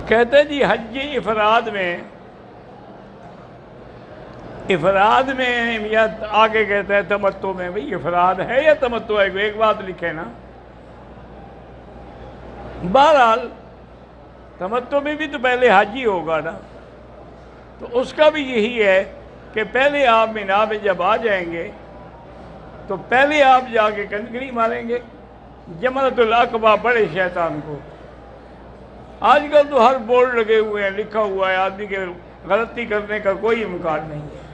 کہتے جی حج افراد میں یا آگے کہتا ہے تمتع میں. بھئی افراد ہے یا تمتع ہے؟ ایک بات لکھے نا. بہرحال تمتع میں بھی تو پہلے حج ہی ہوگا نا. تو اس کا بھی یہی ہے کہ پہلے آپ مینا میں جب آ جائیں گے تو پہلے آپ جا کے کنکری ماریں گے جمرۃ العقبہ بڑے شیطان کو. آج کل تو ہر بورڈ لگے ہوئے ہیں، لکھا ہوا ہے، آدمی کے غلطی کرنے کا کوئی امکان نہیں ہے.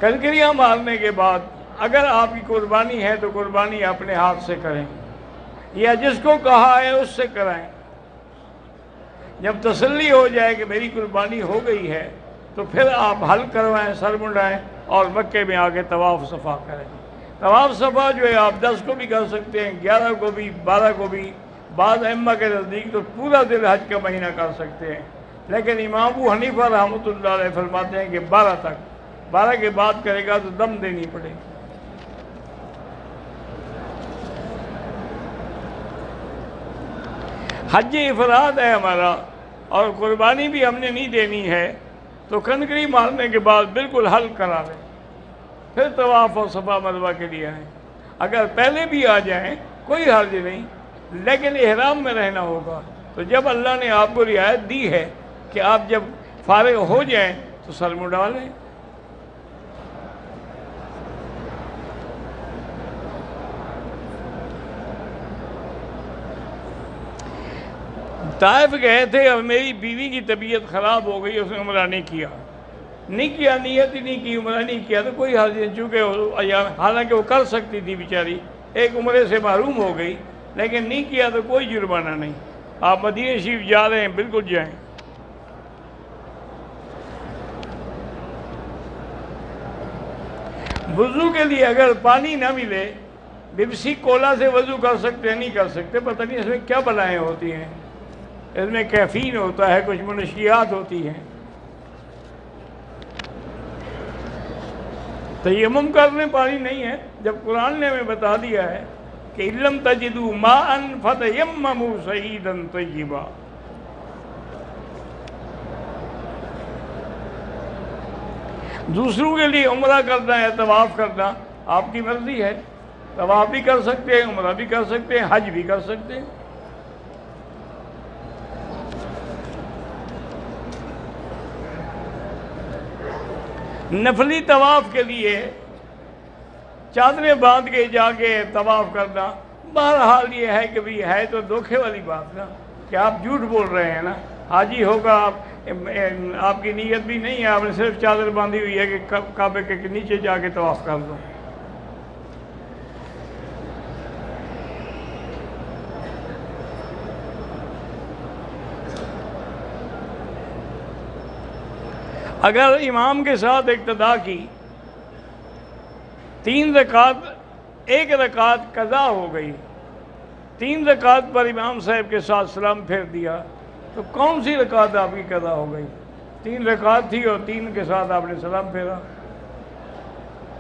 کنکریاں مارنے کے بعد اگر آپ کی قربانی ہے تو قربانی اپنے ہاتھ سے کریں یا جس کو کہا ہے اس سے کرائیں. جب تسلی ہو جائے کہ میری قربانی ہو گئی ہے تو پھر آپ حل کروائیں، سر منڈائیں اور مکے میں آ کے طواف صفا کریں. طواف صفا جو ہے آپ 10 کو بھی کر سکتے ہیں، 11 کو بھی، 12 کو بھی. بعض ائمہ کے نزدیک تو پورا دن حج کا مہینہ کر سکتے ہیں، لیکن امام ابو حنیفہ رحمۃ اللہ علیہ فرماتے ہیں کہ 12 تک. 12 کے بعد کرے گا تو دم دینی پڑے گی. حج افراد ہے ہمارا اور قربانی بھی ہم نے نہیں دینی ہے تو کنکری مارنے کے بعد بالکل حل کرا لیں، پھر طواف اور صفا مروہ کے لیے آئیں. اگر پہلے بھی آ جائیں کوئی حرج نہیں، لیکن احرام میں رہنا ہوگا. تو جب اللہ نے آپ کو رعایت دی ہے کہ آپ جب فارغ ہو جائیں تو سر منڈا لیں. طائف گئے تھے اور میری بیوی کی طبیعت خراب ہو گئی، اس نے عمرہ نہیں کیا، نیت ہی نہیں کی، عمرہ نہیں کیا تو کوئی حرج نہیں. چونکہ حالانکہ وہ کر سکتی تھی بیچاری، ایک عمرے سے محروم ہو گئی، لیکن نہیں کیا تو کوئی جرمانہ نہیں. آپ مدینہ شریف جا رہے ہیں بالکل جائیں. وضو کے لیے اگر پانی نہ ملے، ببسی کولا سے وضو کر سکتے ہیں؟ نہیں کر سکتے. پتہ نہیں اس میں کیا بلائیں ہوتی ہیں، اس میں کیفین ہوتا ہے، کچھ منشیات ہوتی ہیں. تیمم کرنے پانی نہیں ہے، جب قرآن نے ہمیں بتا دیا ہے کہ اِن لَمْ تَجِدُوا مَاءً فَتَيَمَّمُوا صَعِيدًا طَيِّبًا. دوسروں کے لیے عمرہ کرنا ہے، طواف کرنا آپ کی مرضی ہے. طواف بھی کر سکتے ہیں، عمرہ بھی کر سکتے ہیں، حج بھی کر سکتے ہیں. نفلی طواف کے لیے چادریں باندھ کے جا کے طواف کرنا، بہرحال یہ ہے کہ بھی ہے تو دھوکے والی بات نا، کہ آپ جھوٹ بول رہے ہیں نا. حاجی ہوگا آپ کی نیت بھی نہیں ہے، آپ نے صرف چادر باندھی ہوئی ہے کہ کعبے کے نیچے جا کے طواف کر دو. اگر امام کے ساتھ اقتدا کی، 3 رکعت، 1 رکعت قضا ہو گئی، 3 رکعت پر امام صاحب کے ساتھ سلام پھیر دیا تو کون سی رکعت آپ کی قضا ہو گئی؟ 3 رکعت تھی اور 3 کے ساتھ آپ نے سلام پھیرا.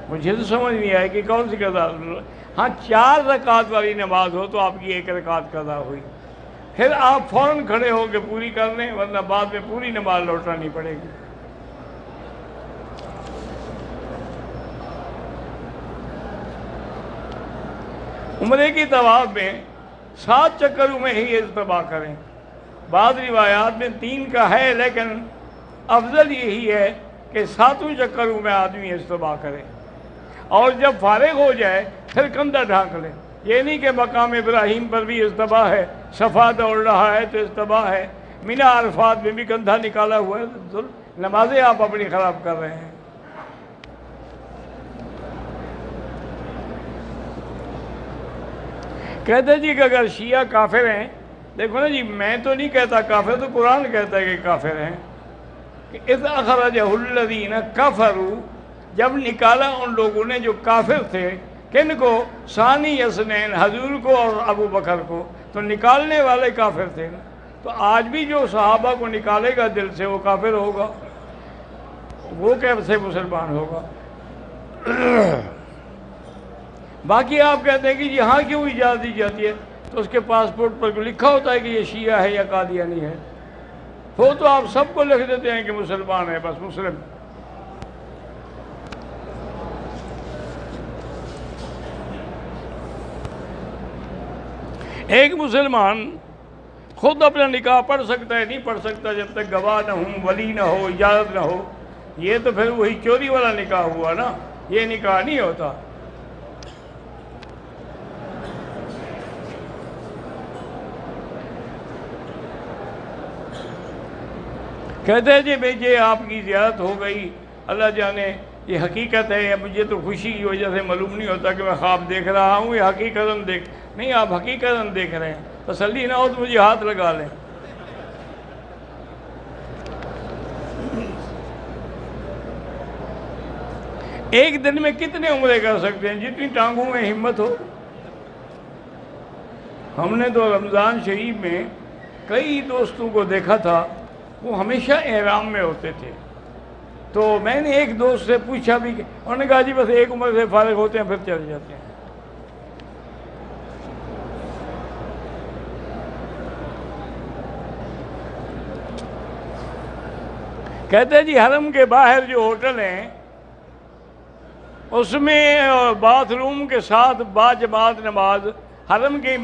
مجھے تو سمجھ نہیں آئے کہ کون سی قضا. ہاں 4 رکعت والی نماز ہو تو آپ کی 1 رکعت قضا ہوئی، پھر آپ فوراً کھڑے ہو کے پوری کر لیں، ورنہ بعد میں پوری نماز لوٹانی پڑے گی. عمرے کی طواف میں 7 چکروں میں ہی اجتماع کریں. بعض روایات میں 3 کا ہے، لیکن افضل یہی ہے کہ 7 چکروں میں آدمی اجتماع کرے اور جب فارغ ہو جائے پھر کندھا ڈھانک لے. یہ نہیں کہ مقام ابراہیم پر بھی اجتماع ہے، صفا دوڑ رہا ہے تو اجتماع ہے، مینا عرفات میں بھی کندھا نکالا ہوا ہے. نمازیں آپ اپنی خراب کر رہے ہیں. کہتے جی کہ اگر شیعہ کافر ہیں، دیکھو نا جی، میں تو نہیں کہتا کافر، تو قرآن کہتا ہے کہ کافر ہیں. کہ اذ اخرجہ الذین کفروا، جب نکالا ان لوگوں نے جو کافر تھے، کن کو؟ ثانی اثنین، حضور کو اور ابو بکر کو. تو نکالنے والے کافر تھے نا. تو آج بھی جو صحابہ کو نکالے گا دل سے وہ کافر ہوگا، وہ کیسے مسلمان ہوگا؟ باقی آپ کہتے ہیں کہ یہاں کیوں اجازت دی جاتی ہے، تو اس کے پاسپورٹ پر لکھا ہوتا ہے کہ یہ شیعہ ہے یا قادیانی ہے. وہ تو آپ سب کو لکھ دیتے ہیں کہ مسلمان ہے، بس مسلم۔ ایک مسلمان خود اپنا نکاح پڑھ سکتا ہے؟ نہیں پڑھ سکتا جب تک گواہ نہ ہوں، ولی نہ ہو، اجازت نہ ہو۔ یہ تو پھر وہی چوری والا نکاح ہوا نا، یہ نکاح نہیں ہوتا۔ کہتے ہیں جی بھائی آپ کی زیارت ہو گئی، اللہ جانے یہ حقیقت ہے، یا مجھے تو خوشی کی وجہ سے معلوم نہیں ہوتا کہ میں خواب دیکھ رہا ہوں یا حقیقتاً دیکھ نہیں، آپ حقیقتاً دیکھ رہے ہیں، تسلی نہ ہو تو مجھے ہاتھ لگا لیں۔ ایک دن میں کتنے عمرے کر سکتے ہیں؟ جتنی ٹانگوں میں ہمت ہو۔ ہم نے تو رمضان شریف میں کئی دوستوں کو دیکھا تھا، وہ ہمیشہ احرام میں ہوتے تھے۔ تو میں نے ایک دوست سے پوچھا بھی، انہوں نے کہا جی بس ایک عمر سے فارغ ہوتے ہیں پھر چلے جاتے ہیں۔ کہتے ہیں جی حرم کے باہر جو ہوٹل ہیں اس میں باتھ روم کے ساتھ باجماعت نماز حرم کے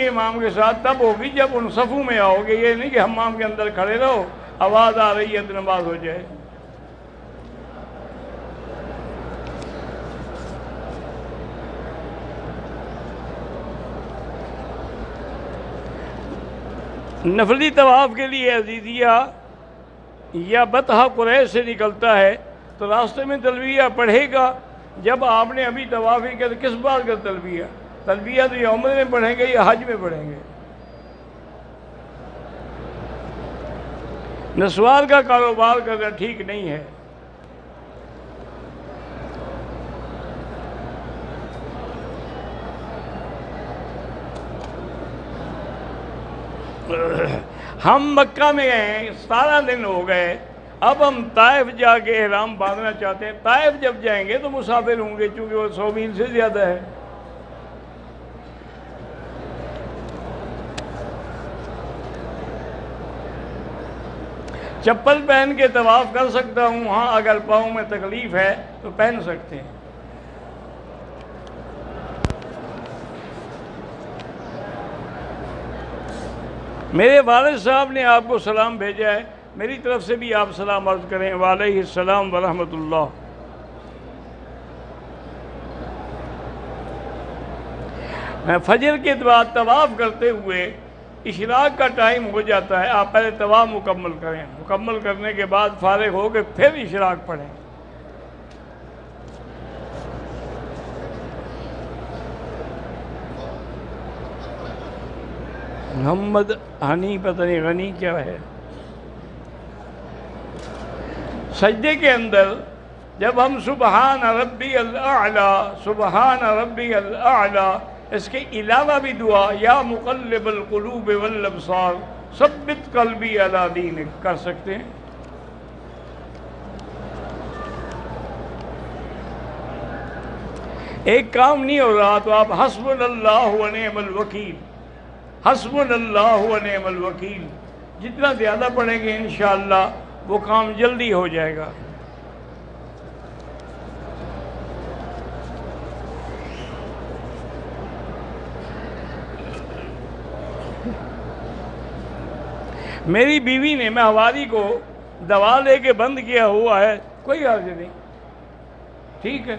امام کے ساتھ تب ہوگی جب ان صفوں میں آؤ گے، یہ نہیں کہ حمام کے اندر کھڑے رہو، آواز آ رہی ہے تو نماز ہو جائے۔ نفلی طواف کے لیے عزیزیہ یا بطحہ قریش سے نکلتا ہے تو راستے میں تلبیہ پڑھے گا۔ جب آپ نے ابھی طواف ہی کیا تو کس بات کا تلبیہ؟ تلبیہ تو یا عمرے میں پڑھیں گے یا حج میں پڑھیں گے۔ نسوار کا کاروبار کرنا ٹھیک نہیں ہے۔ ہم مکہ میں گئے، 17 دن ہو گئے، اب ہم طائف جا کے احرام باندھنا چاہتے ہیں۔ طائف جب جائیں گے تو مسافر ہوں گے چونکہ وہ 100 میل سے زیادہ ہے۔ چپل پہن کے طواف کر سکتا ہوں، ہاں اگر پاؤں میں تکلیف ہے تو پہن سکتے ہیں۔ میرے والد صاحب نے آپ کو سلام بھیجا ہے، میری طرف سے بھی آپ سلام عرض کریں۔ وعلیہ السلام ورحمۃ اللہ۔ فجر کے بعد طواف کرتے ہوئے اشراق کا ٹائم ہو جاتا ہے، آپ پہلے طواف مکمل کریں، مکمل کرنے کے بعد فارغ ہو کے پھر اشراق پڑھیں۔ محمد ہنی پتہ نہیں غنی کیا ہے۔ سجدے کے اندر جب ہم سبحان ربی الاعلیٰ، سبحان ربی الاعلیٰ، اس کے علاوہ بھی دعا یا مقلب القلوب والابصار ثبت قلبی علی دینک کر سکتے ہیں۔ ایک کام نہیں ہو رہا تو آپ حسبنا اللہ ونعم الوکیل، حسبنا اللہ ونعم الوکیل جتنا زیادہ پڑھیں گے انشاءاللہ وہ کام جلدی ہو جائے گا۔ میری بیوی نے ماہواری کو دوا لے کے بند کیا ہوا ہے، کوئی حرج نہیں، ٹھیک ہے۔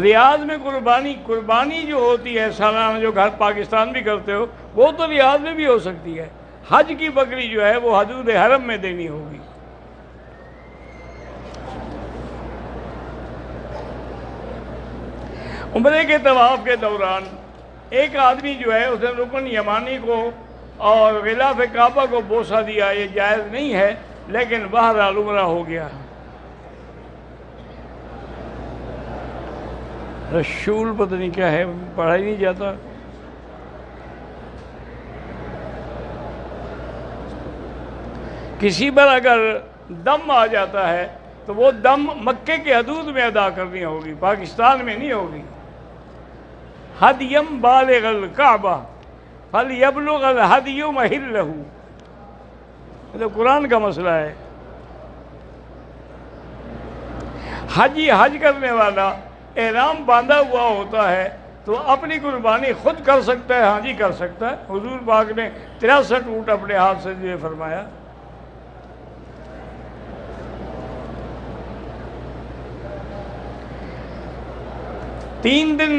ریاض میں قربانی جو ہوتی ہے سالانہ، جو گھر پاکستان بھی کرتے ہو، وہ تو ریاض میں بھی ہو سکتی ہے۔ حج کی بکری جو ہے وہ حدود حرم میں دینی ہوگی۔ عمرے کے طواف کے دوران ایک آدمی جو ہے اس نے رکن یمانی کو اور غلاف کعبہ کو بوسہ دیا، یہ جائز نہیں ہے، لیکن بہرحال عمرہ ہو گیا۔ رسول پتہ نہیں کیا ہے، پڑھا ہی نہیں جاتا۔ کسی پر اگر دم آ جاتا ہے تو وہ دم مکے کے حدود میں ادا کرنی ہوگی، پاکستان میں نہیں ہوگی۔ ہدیم بالغ الکعبہ، فَلْيَبْلُغَ الْهَدْيُ مَحِلَّهُ، یہ تو قرآن کا مسئلہ ہے۔ حج کرنے والا احرام باندھا ہوا ہوتا ہے تو اپنی قربانی خود کر سکتا ہے، حاجی کر سکتا ہے۔ حضور پاک نے 63 اونٹ اپنے ہاتھ سے ذبح فرمایا۔ تین دن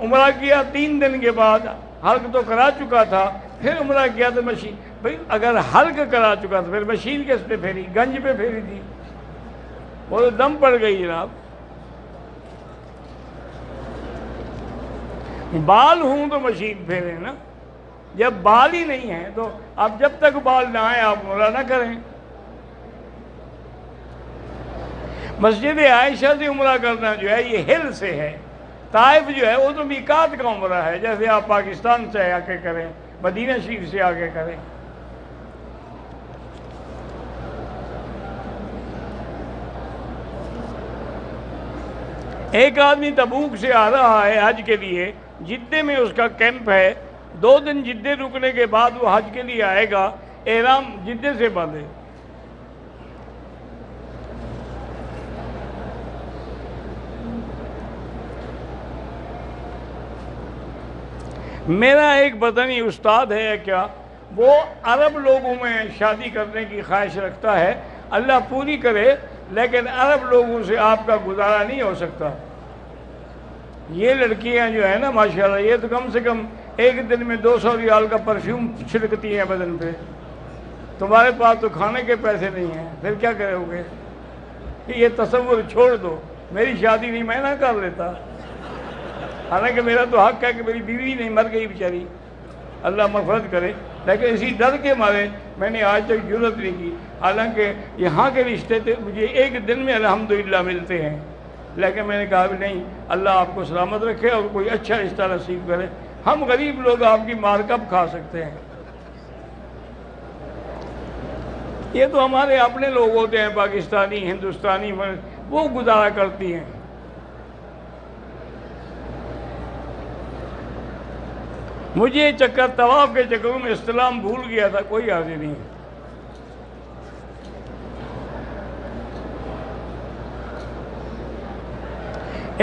عمرہ کیا، 3 دن کے بعد حلق تو کرا چکا تھا، پھر عمرہ کیا تو مشین، بھئی اگر حلق کرا چکا تو پھر مشین کس پہ پھیری؟ گنج پہ پھیری تھی، وہ تو دم پڑ گئی جناب۔ بال ہوں تو مشین پھیرے نا، جب بال ہی نہیں ہیں تو اب جب تک بال نہ آئے آپ عمرہ نہ کریں۔ مسجد عائشہ سے عمرہ کرنا جو ہے یہ ہل سے ہے، طائف جو ہے وہ تو میقات کا عمرہ ہے، جیسے آپ پاکستان سے آ کے کریں، مدینہ شریف سے آ کے کریں۔ ایک آدمی تبوک سے آ رہا ہے حج کے لیے، جدے میں اس کا کیمپ ہے، 2 دن جدے رکنے کے بعد وہ حج کے لیے آئے گا، احرام جدے سے باندھے۔ میرا ایک بدنی استاد ہے کیا، وہ عرب لوگوں میں شادی کرنے کی خواہش رکھتا ہے، اللہ پوری کرے، لیکن عرب لوگوں سے آپ کا گزارا نہیں ہو سکتا۔ یہ لڑکیاں جو ہیں نا ماشاءاللہ، یہ تو کم سے کم ایک دن میں 200 ریال کا پرفیوم چھڑکتی ہیں بدن پہ، تمہارے پاس تو کھانے کے پیسے نہیں ہیں، پھر کیا کرو گے؟ یہ تصور چھوڑ دو، میری شادی نہیں، میں نہ کر لیتا، حالانکہ میرا تو حق ہے کہ میری بیوی نہیں، مر گئی بیچاری، اللہ مغفرت کرے، لیکن اسی ڈر کے مارے میں نے آج تک جرت نہیں کی، حالانکہ یہاں کے رشتے تھے مجھے ایک دن میں الحمدللہ ملتے ہیں، لیکن میں نے کہا بھی نہیں، اللہ آپ کو سلامت رکھے اور کوئی اچھا رشتہ نصیب کرے، ہم غریب لوگ آپ کی مار کب کھا سکتے ہیں؟ یہ تو ہمارے اپنے لوگ ہوتے ہیں، پاکستانی، ہندوستانی، وہ گزارا کرتی ہیں۔ مجھے چکر طواف کے چکروں میں استلام بھول گیا تھا، کوئی حاضر نہیں۔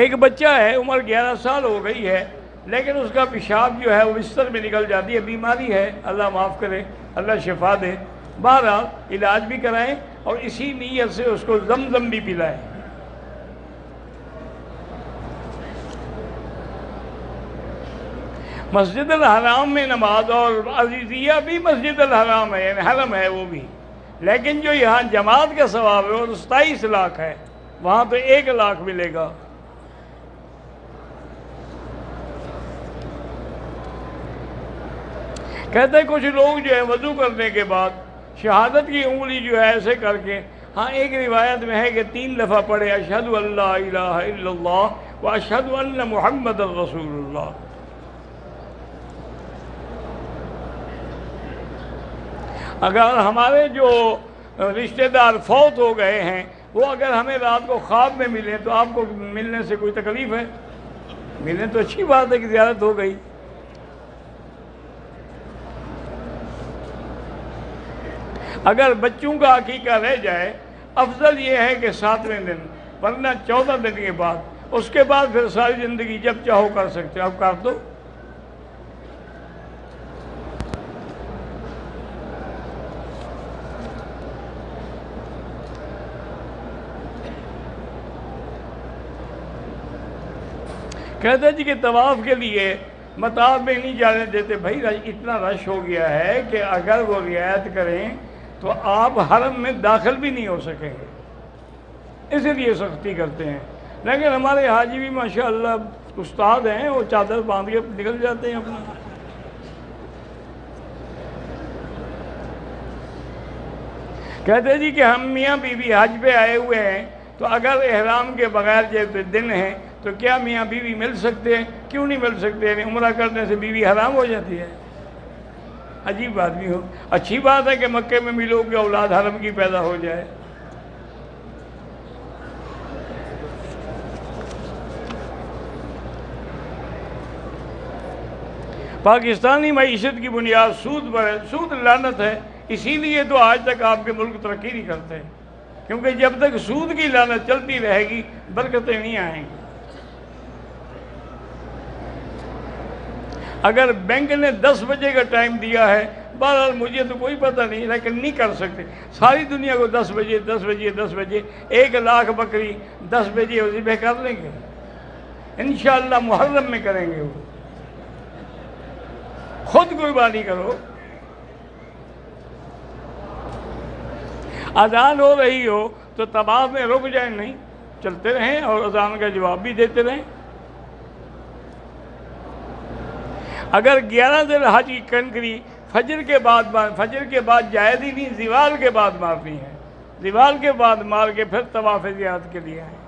ایک بچہ ہے، عمر 11 سال ہو گئی ہے، لیکن اس کا پیشاب جو ہے وہ بستر میں نکل جاتی ہے، بیماری ہے، اللہ معاف کرے، اللہ شفا دے، بہرحال علاج بھی کرائیں اور اسی نیت سے اس کو زمزم بھی پلائیں۔ مسجد الحرام میں نماز، اور عزیزیہ بھی مسجد الحرام ہے، یعنی حرم ہے وہ بھی، لیکن جو یہاں جماعت کا ثواب ہے وہ 27 لاکھ ہے، وہاں تو 1 لاکھ ملے گا۔ کہتے ہیں کچھ لوگ جو ہے وضو کرنے کے بعد شہادت کی انگلی جو ہے ایسے کر کے، ہاں ایک روایت میں ہے کہ 3 دفعہ پڑھے، اشہد ان لا الہ الا اللہ و اشہد ان محمد رسول اللہ۔ اگر ہمارے جو رشتہ دار فوت ہو گئے ہیں وہ اگر ہمیں رات کو خواب میں ملیں تو آپ کو ملنے سے کوئی تکلیف ہے؟ ملنے تو اچھی بات ہے کہ زیارت ہو گئی۔ اگر بچوں کا عقیقہ رہ جائے، افضل یہ ہے کہ 7ویں دن، ورنہ 14 دن کے بعد، اس کے بعد پھر ساری زندگی جب چاہو کر سکتے ہو، اب کر دو۔ کہتے جی کہ طواف کے لیے مطاف میں نہیں جانے دیتے، بھائی اتنا رش ہو گیا ہے کہ اگر وہ رعایت کریں تو آپ حرم میں داخل بھی نہیں ہو سکیں گے، اسی لیے سختی کرتے ہیں۔ لیکن ہمارے حاجی بھی ماشاءاللہ استاد ہیں، وہ چادر باندھ کے نکل جاتے ہیں اپنا۔ کہتے جی کہ ہم میاں بیوی حج پہ آئے ہوئے ہیں، تو اگر احرام کے بغیر جیسے دن ہیں تو کیا میاں بیوی مل سکتے ہیں؟ کیوں نہیں مل سکتے؟ یعنی عمرہ کرنے سے بیوی حرام ہو جاتی ہے؟ عجیب آدمی ہو۔ اچھی بات ہے کہ مکے میں ملو کہ اولاد حرم کی پیدا ہو جائے۔ پاکستانی معیشت کی بنیاد سود پر ہے، سود لعنت ہے، اسی لیے تو آج تک آپ کے ملک ترقی نہیں کرتے، کیونکہ جب تک سود کی لعنت چلتی رہے گی برکتیں نہیں آئیں گی۔ اگر بینک نے 10 بجے کا ٹائم دیا ہے، بہرحال مجھے تو کوئی پتہ نہیں، لیکن نہیں کر سکتے، ساری دنیا کو 10 بجے 10 بجے 10 بجے 1,00,000 بکری 10 بجے ذبح کر لیں گے، انشاءاللہ محرم میں کریں گے، وہ خود قربانی کرو۔ اذان ہو رہی ہو تو طواف میں رک جائیں، نہیں چلتے رہیں اور اذان کا جواب بھی دیتے رہیں۔ اگر 11 ذی الحج کی کنکری فجر کے بعد جائز ہی نہیں، زوال کے بعد مارنی ہے، زوال کے بعد مار کے پھر طواف زیارت کے لیے آئیں۔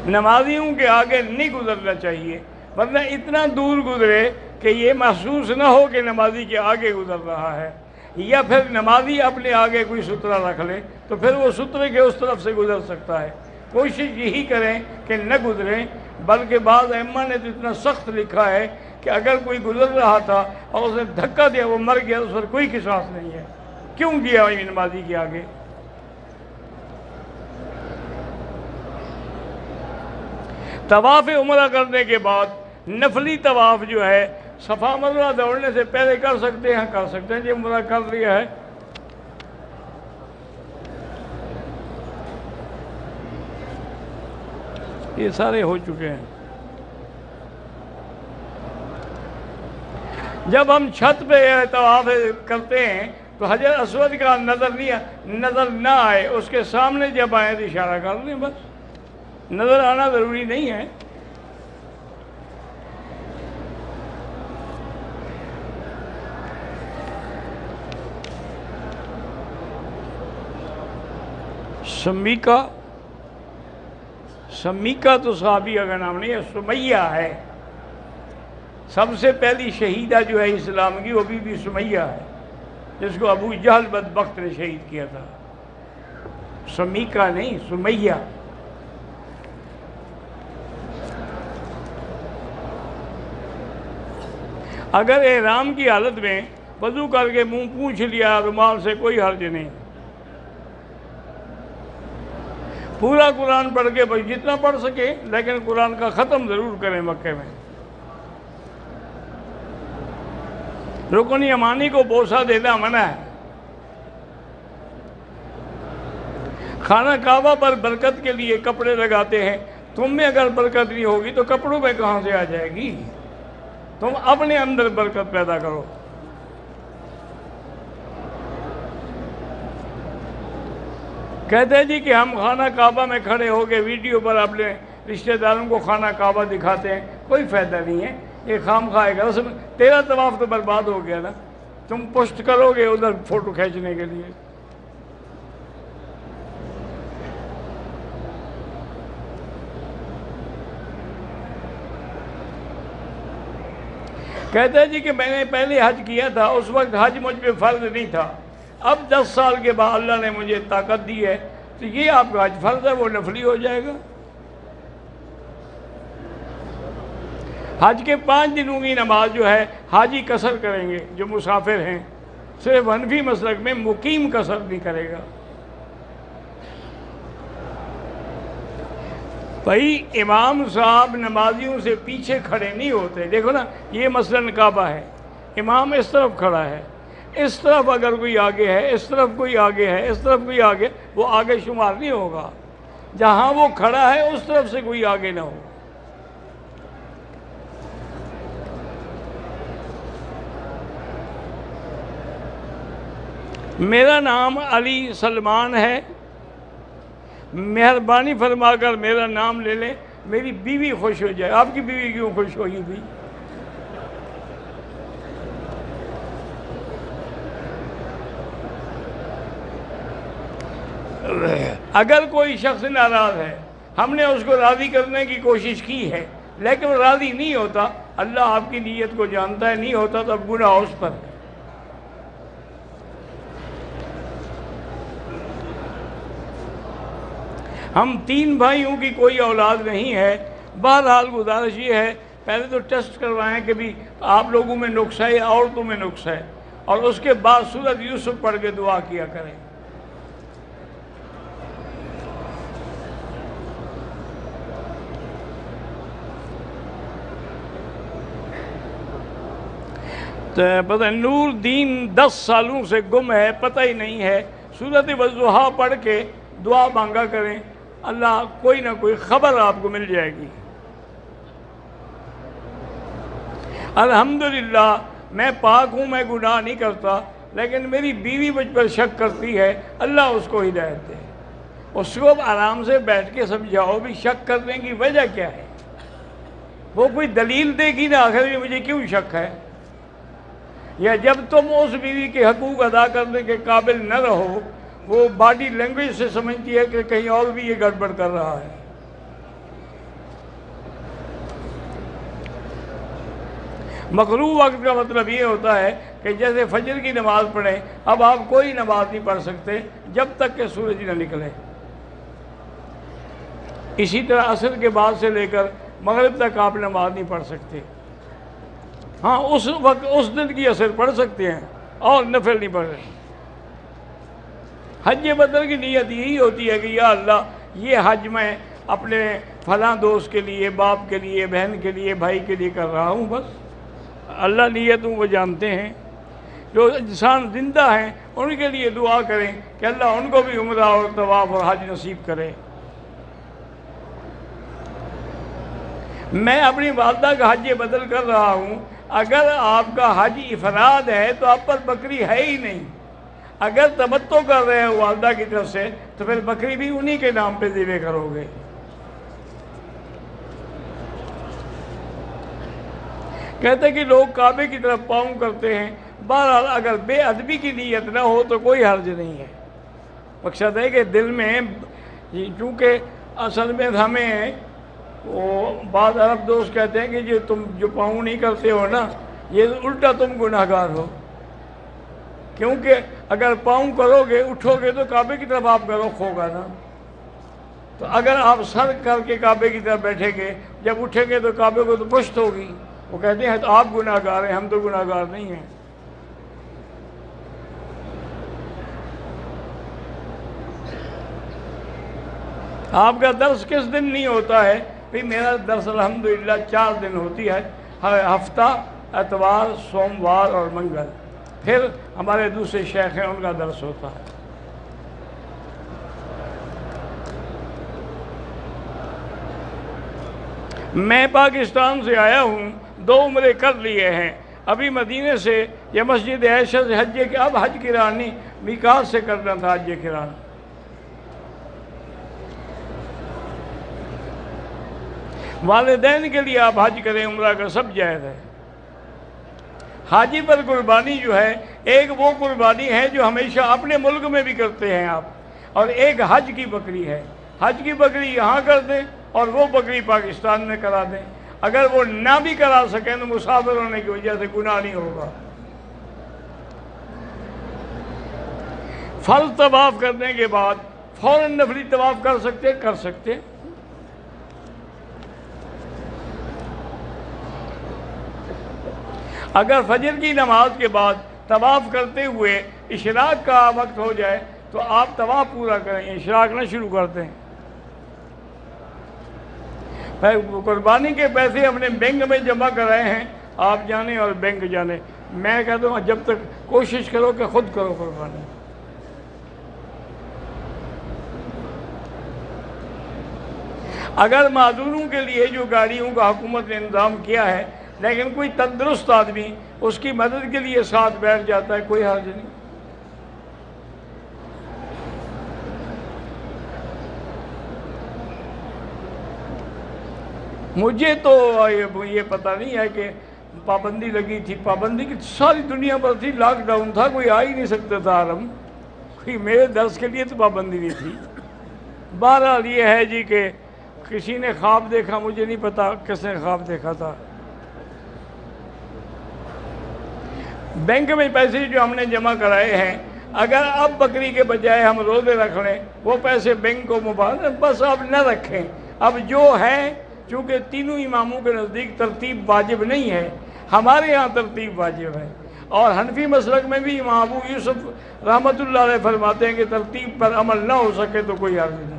نمازیوں کے آگے نہیں گزرنا چاہیے، ورنہ اتنا دور گزرے کہ یہ محسوس نہ ہو کہ نمازی کے آگے گزر رہا ہے، یا پھر نمازی اپنے آگے کوئی سترہ رکھ لے تو پھر وہ سترے کے اس طرف سے گزر سکتا ہے۔ کوشش یہی کریں کہ نہ گزریں، بلکہ بعض ائمہ نے تو اتنا سخت لکھا ہے کہ اگر کوئی گزر رہا تھا اور اس نے دھکا دیا وہ مر گیا، اس پر کوئی قصاص نہیں ہے۔ کیوں گیا نمازی کے آگے؟ طواف عمرہ کرنے کے بعد نفلی طواف جو ہے صفا مروا دوڑنے سے پہلے کر سکتے ہیں، کر سکتے ہیں، جب عمرہ کر لیا ہے۔ یہ سارے ہو چکے ہیں۔ جب ہم چھت پہ طواف کرتے ہیں تو حجر اسود کا نظر نہ آئے، اس کے سامنے جب آئے تو اشارہ کر دیں، بس نظر آنا ضروری نہیں ہے۔ سمیکا تو صحابیہ کا نام نہیں ہے، سمیہ ہے۔ سب سے پہلی شہیدہ جو ہے اسلام کی وہ بی بی سمیہ ہے، جس کو ابو جہل بدبخت نے شہید کیا تھا۔ سمیکا نہیں، سمیہ۔ اگر احرام کی حالت میں وضو کر کے منہ پونچھ لیا رومال سے، کوئی حرج نہیں۔ پورا قرآن پڑھ کے بھائی جتنا پڑھ سکے، لیکن قرآن کا ختم ضرور کریں مکے میں۔ رکن یمانی کو بوسہ دینا منع ہے۔ خانہ کعبہ پر برکت کے لیے کپڑے لگاتے ہیں، تم میں اگر برکت نہیں ہوگی تو کپڑوں میں کہاں سے آ جائے گی؟ تم اپنے اندر برکت پیدا کرو۔ کہتے ہیں جی کہ ہم خانہ کعبہ میں کھڑے ہو کے ویڈیو پر اپنے رشتہ داروں کو خانہ کعبہ دکھاتے ہیں، کوئی فائدہ نہیں ہے، یہ خام خواہ کا رسم۔ تیرا طواف تو برباد ہو گیا نا، تم پوسٹ کرو گے ادھر فوٹو کھینچنے کے لیے۔ کہتے ہیں جی کہ میں نے پہلے حج کیا تھا، اس وقت حج مجھ پہ فرض نہیں تھا، اب 10 سال کے بعد اللہ نے مجھے طاقت دی ہے تو یہ آپ کا حج فرض ہے، وہ نفلی ہو جائے گا۔ حج کے 5 دنوں کی نماز جو ہے حاجی قصر کریں گے، جو مسافر ہیں، صرف حنفی مسلک میں مقیم قصر نہیں کرے گا۔ بھائی امام صاحب نمازیوں سے پیچھے کھڑے نہیں ہوتے، دیکھو نا یہ مثلاً کعبہ ہے، امام اس طرف کھڑا ہے، اس طرف اگر کوئی آگے ہے، اس طرف کوئی آگے ہے، اس طرف کوئی آگے، وہ آگے شمار نہیں ہوگا۔ جہاں وہ کھڑا ہے اس طرف سے کوئی آگے نہ ہو۔ میرا نام علی سلمان ہے، مہربانی فرما کر میرا نام لے لیں، میری بیوی خوش ہو جائے۔ آپ کی بیوی کیوں خوش ہوئی بھی؟ اگر کوئی شخص ناراض ہے، ہم نے اس کو راضی کرنے کی کوشش کی ہے لیکن وہ راضی نہیں ہوتا، اللہ آپ کی نیت کو جانتا ہے، نہیں ہوتا تو اب گناہ اس پر۔ ہم 3 بھائیوں کی کوئی اولاد نہیں ہے، بہرحال گزارش یہ ہے پہلے تو ٹیسٹ کروائیں کہ بھی آپ لوگوں میں نقص ہے یا عورتوں میں نقص ہے، اور اس کے بعد سورۃ یوسف پڑھ کے دعا کیا کریں۔ تو پتہ نور دین 10 سالوں سے گم ہے، پتہ ہی نہیں ہے، سورۃ والضحیٰ پڑھ کے دعا مانگا کریں، اللہ کوئی نہ کوئی خبر آپ کو مل جائے گی۔ الحمدللہ میں پاک ہوں، میں گناہ نہیں کرتا، لیکن میری بیوی مجھ پر شک کرتی ہے، اللہ اس کو ہدایت دے۔ اس کو آرام سے بیٹھ کے سمجھاؤ بھی شک کرنے کی وجہ کیا ہے، وہ کوئی دلیل دے گی نا آخر میں مجھے کیوں شک ہے۔ یا جب تم اس بیوی کے حقوق ادا کرنے کے قابل نہ رہو، وہ باڈی لینگویج سے سمجھتی ہے کہ کہیں اور بھی یہ گڑبڑ کر رہا ہے۔ مکروہ وقت کا مطلب یہ ہوتا ہے کہ جیسے فجر کی نماز پڑھیں، اب آپ کوئی نماز نہیں پڑھ سکتے جب تک کہ سورج نہ نکلے۔ اسی طرح عصر کے بعد سے لے کر مغرب تک آپ نماز نہیں پڑھ سکتے۔ ہاں اس وقت اس دن کی عصر پڑھ سکتے ہیں اور نفل نہیں پڑھ سکتے۔ حج بدر کی نیت یہی ہوتی ہے کہ یا اللہ یہ حج میں اپنے فلاں دوست کے لیے، باپ کے لیے، بہن کے لیے، بھائی کے لیے کر رہا ہوں، بس اللہ نیتوں وہ جانتے ہیں۔ جو انسان زندہ ہیں ان کے لیے دعا کریں کہ اللہ ان کو بھی عمرہ اور طواف اور حج نصیب کرے۔ میں اپنی والدہ کا حج بدل کر رہا ہوں، اگر آپ کا حج افراد ہے تو آپ پر بکری ہے ہی نہیں، اگر تمتع کر رہے ہیں والدہ کی طرف سے تو پھر بکری بھی انہی کے نام پہ ذبح کرو گے۔ کہتے ہیں کہ لوگ کعبے کی طرف پاؤں کرتے ہیں، بہرحال اگر بے ادبی کی نیت نہ ہو تو کوئی حرج نہیں ہے۔ مقصد ہے کہ دل میں، چونکہ اصل میں ہمیں وہ بعض عرب دوست کہتے ہیں کہ تم جو پاؤں نہیں کرتے ہو نا، یہ الٹا تم گناہ گار ہو، کیونکہ اگر پاؤں کرو گے اٹھو گے تو کعبے کی طرف آپ کا رخ ہوگا نا، تو اگر آپ سر کر کے کعبے کی طرف بیٹھیں گے، جب اٹھیں گے تو کعبے کو تو پشت ہوگی۔ وہ کہتے ہیں تو آپ گناہ گار ہیں، ہم تو گناہ گار نہیں ہیں۔ آپ کا درس کس دن نہیں ہوتا ہے؟ بھئی میرا درس الحمدللہ 4 دن ہوتی ہے، ہر ہفتہ اتوار، سوموار اور منگل، پھر ہمارے دوسرے شیخ ہیں ان کا درس ہوتا ہے۔ میں پاکستان سے آیا ہوں، 2 عمرے کر لیے ہیں، ابھی مدینے سے یا مسجد عائشہ سے حج کے، اب حج قران نہیں، میقات سے کرنا تھا حج قران۔ والدین کے لیے آپ حج کریں، عمرہ کا سب جائز ہے۔ حاجی پر قربانی جو ہے، ایک وہ قربانی ہے جو ہمیشہ اپنے ملک میں بھی کرتے ہیں آپ، اور ایک حج کی بکری ہے۔ حج کی بکری یہاں کر دیں اور وہ بکری پاکستان میں کرا دیں، اگر وہ نہ بھی کرا سکیں تو مسافر ہونے کی وجہ سے گناہ نہیں ہوگا۔ فرض طواف کرنے کے بعد فوراً نفلی طواف کر سکتے۔ اگر فجر کی نماز کے بعد طواف کرتے ہوئے اشراق کا وقت ہو جائے تو آپ طواف پورا کریں، اشراق نہ شروع کرتے ہیں۔ قربانی کے پیسے اپنے بینک میں جمع کرائے ہیں، آپ جانیں اور بینک جانے۔ میں کہتا ہوں جب تک کوشش کرو کہ خود کرو قربانی۔ اگر معذوروں کے لیے جو گاڑیوں کا حکومت نے انتظام کیا ہے، لیکن کوئی تندرست آدمی اس کی مدد کے لیے ساتھ بیٹھ جاتا ہے، کوئی حرج نہیں۔ مجھے تو یہ پتہ نہیں ہے کہ پابندی لگی تھی، پابندی کی ساری دنیا پر تھی، لاک ڈاؤن تھا، کوئی آ ہی نہیں سکتا تھا حرم، کوئی میرے درس کے لیے تو پابندی نہیں تھی۔ بہرحال یہ ہے جی کہ کسی نے خواب دیکھا، مجھے نہیں پتا کس نے خواب دیکھا تھا۔ بینک میں پیسے جو ہم نے جمع کرائے ہیں، اگر اب بکری کے بجائے ہم روزے رکھ لیں، وہ پیسے بینک کو مبارک، بس اب نہ رکھیں، اب جو ہے چونکہ تینوں اماموں کے نزدیک ترتیب واجب نہیں ہے، ہمارے ہاں ترتیب واجب ہے، اور حنفی مسلک میں بھی امام ابو یوسف رحمۃ اللہ علیہ فرماتے ہیں کہ ترتیب پر عمل نہ ہو سکے تو کوئی حرج نہیں۔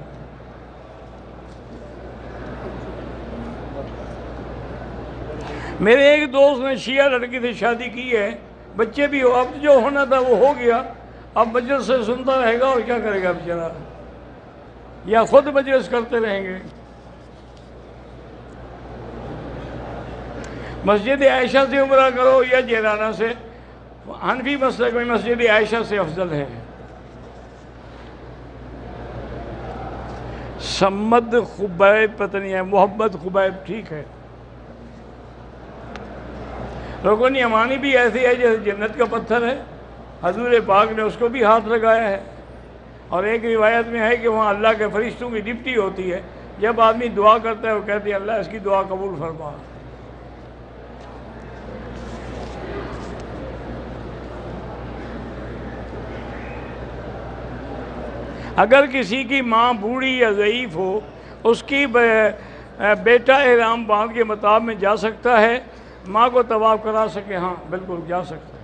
میرے ایک دوست نے شیعہ لڑکی سے شادی کی ہے، بچے بھی ہو، اب جو ہونا تھا وہ ہو گیا، اب مجلس سے سنتا رہے گا اور کیا کرے گا بیچارہ، یا خود مجلس کرتے رہیں گے۔ مسجد عائشہ سے عمرہ کرو یا جیرانہ سے، حنفی مسلک میں مسجد عائشہ سے افضل ہے۔ سمد خبیب پتہ نہیں ہے، محمد خبیب ٹھیک ہے۔ رکن یمانی بھی ایسی ہے جیسے جنت کا پتھر ہے، حضور پاک نے اس کو بھی ہاتھ لگایا ہے، اور ایک روایت میں ہے کہ وہاں اللہ کے فرشتوں کی ڈپٹی ہوتی ہے، جب آدمی دعا کرتا ہے وہ کہتے ہیں اللہ اس کی دعا قبول فرما۔ اگر کسی کی ماں بوڑھی یا ضعیف ہو، اس کی بیٹا احرام باندھ کے مطاب میں جا سکتا ہے، ماں کو طواف کرا سکے، ہاں بالکل جا سکتا ہے۔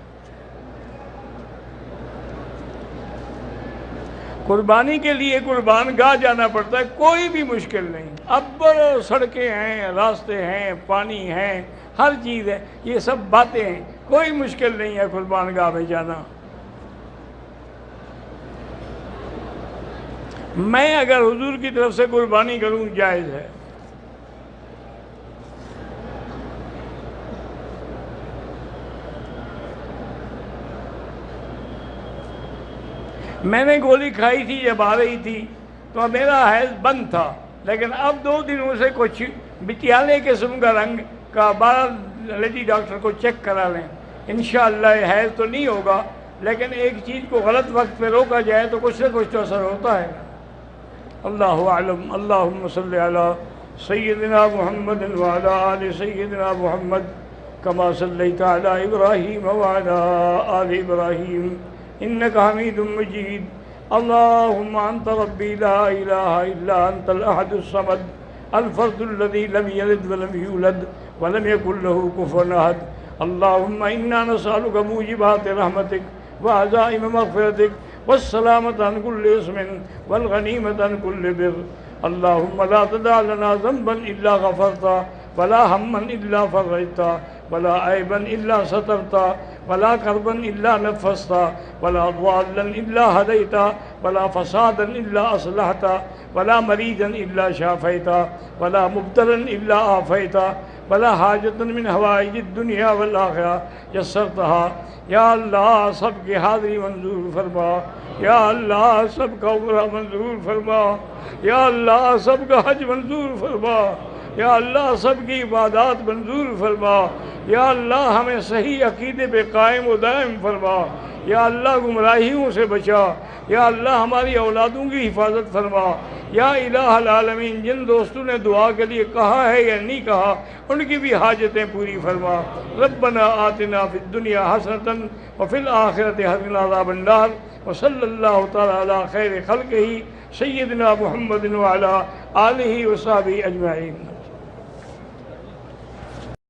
قربانی کے لیے قربان گاہ جانا پڑتا ہے، کوئی بھی مشکل نہیں، اب سڑکیں ہیں، راستے ہیں، پانی ہیں، ہر چیز ہے، یہ سب باتیں ہیں، کوئی مشکل نہیں ہے قربان گاہ میں جانا۔ میں اگر حضور کی طرف سے قربانی کروں جائز ہے۔ میں نے گولی کھائی تھی جب آ رہی تھی تو میرا حیض بند تھا، لیکن اب 2 دنوں سے کچھ بچیالے قسم کا رنگ کا، 12 لیڈی ڈاکٹر کو چیک کرا لیں، انشاءاللہ حیض تو نہیں ہوگا، لیکن ایک چیز کو غلط وقت پہ روکا جائے تو کچھ نہ کچھ تو اثر ہوتا ہے۔ اللہ اعلم۔ اللہم صلی علی سیدنا محمد وعلی آل سیدنا محمد کما صلیت علی ابراہیم وعلی آل ابراہیم انک حمید مجید۔ اللہم انت ربی لا الہ الا انت الاحد الصمد الفرد الذی لم یلد ولم یولد ولم یکن له کفوا احد۔ اللہم انا نسألک موجبات رحمتک وعزائم مغفرتک والسلامة عن كل اسم والغنيمة عن كل بر۔ اللهم لا تدع لنا ذنبا إلا غفرتا، ولا هما إلا فرجتا، ولا عيبا إلا سترتا، ولا كربا إلا نفستا، ولا ضالا إلا هديتا، ولا فسادا إلا أصلحتا، ولا مريضا إلا شافيتا، ولا مبتلا إلا عافيتا، ولا حاجة من حوائج الدنيا والآخرة يسرتها۔ یا اللہ سب کی حاضری منظور فرما، یا اللہ سب کا عمرہ منظور فرما، یا اللہ سب کا حج منظور فرما، یا اللہ سب کی عبادات منظور فرما، یا اللہ ہمیں صحیح عقیدے پہ قائم و دائم فرما، یا اللہ گمراہیوں سے بچا، یا اللہ ہماری اولادوں کی حفاظت فرما، یا الہ العالمین جن دوستوں نے دعا کے لیے کہا ہے یا نہیں کہا ان کی بھی حاجتیں پوری فرما۔ ربنا آتنا فی الدنیا حسنۃ وفی الآخرۃ حسنۃ عذاب النار، وصلی اللہ تعالی علی خیر خلقہ سیدنا محمد وعلی آلہ وصحبہ اجمعین۔